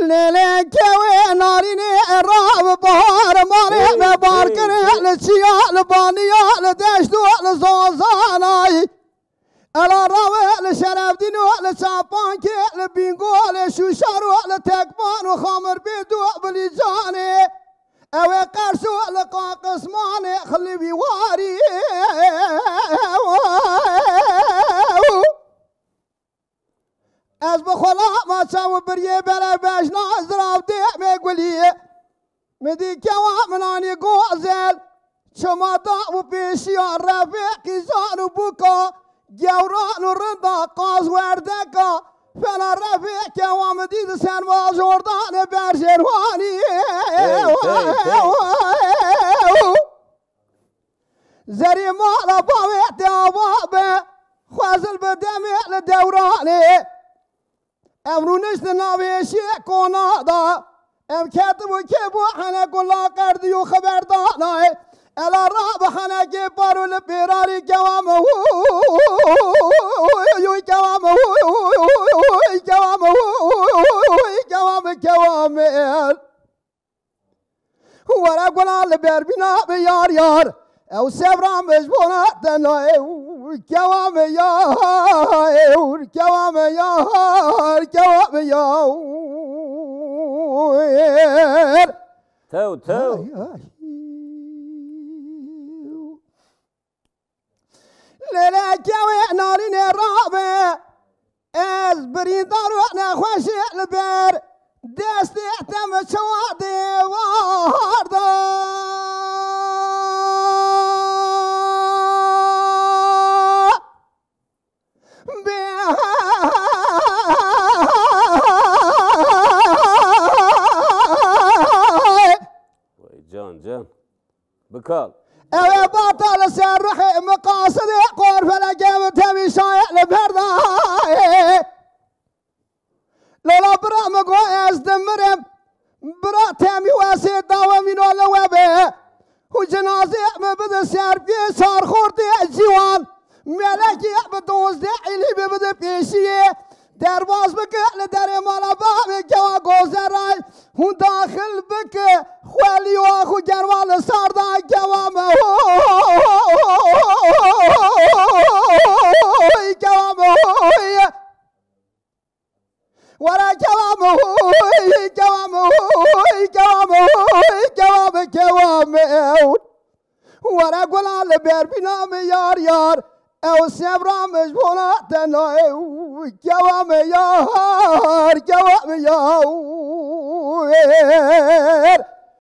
ليلك وين ناريني الراب بهار ماري بباركني للشياء لبانية لدشتو لزوزاناي الراوي لشرف دينو لشابانكي لبينغو لشوشارو لتكبان وخمر بيدو بليجاني اوي قرشو لقاقس ماني خلي بيواري از بخلا ما شاو بريه بلا باشنا ازراف دي ميقولي مدي كوا مناني قوزل شما دا و بيشي رفيقي زانو بوكا جوران ورندا قاز وردكا فلا رفيق كوا مديد سنوا جوردان برشرواني زري مالا باوي تابابي خوازل بدمي لدوراني امرو نشت ناویشی کنادا ام کتبو که بو حنا گلا قردیو خبردانای الا راب حنا که بارو لپیراری جوامه جوامه ورا گلا لبر بینا بیار یار او سبرام بجبونا تنای جوامه یار جوامه یار جوامه یار تو لیلا جوی نارین رابه از برین دارو نخوش لبر دست احتم شوادی واردا جان بكال اوه باطل سرحي مقاصدي قور فلقيم تبي شايع لبرداي لولا برا مقوى ازدمرم برا تامي واسي داومين ولا وبه وجنازي مبدا سير في صار خورتي الجوان ملكي بدوز دي علي ببدا بيشيه درباز بك لدري مالا بابي جوا گوزراي هون داخل بك خوالي واخو جروال ساردا جوامه جوامه ورا جوامه جوامه جوامه ورا قولا لبير بنا ميار يار او سبرا مجبونا تناي جوامه يار